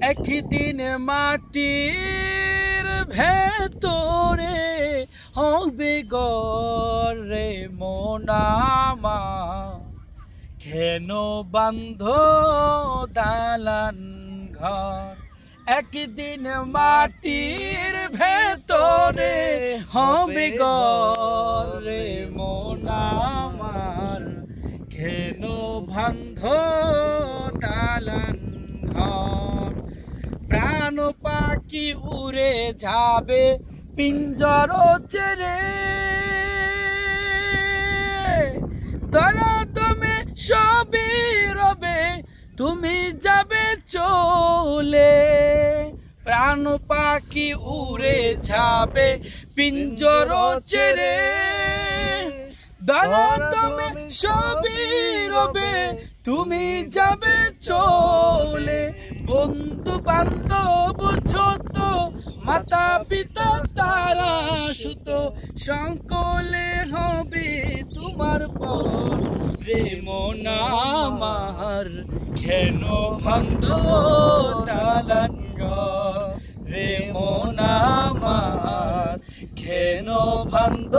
একদিন মাটির ভেতরে হবে গরে মোনামা কেন বান্ধ দালান ঘর একদিন মাটির ভেতরে হবে গরে মোনামার কেন বান্ধ দালান ঘর প্রাণ পাখি উড়ে যাবে পিঞ্জর ছেড়ে ধরা তুমি সবই রবে তুমি যাবে চলে প্রাণ পাখি উড়ে যাবে পিঞ্জর ছেড়ে ধরা তুমি সবই রবে তুমি যাবে চলে বন্ধু বান্ধব ছোট মাতা পিতা তারা সুত সকলে হবে তোমার পর রে মোনামার কেন বান্ধ দালান ঘর রে মোনামার কেন বান্ধ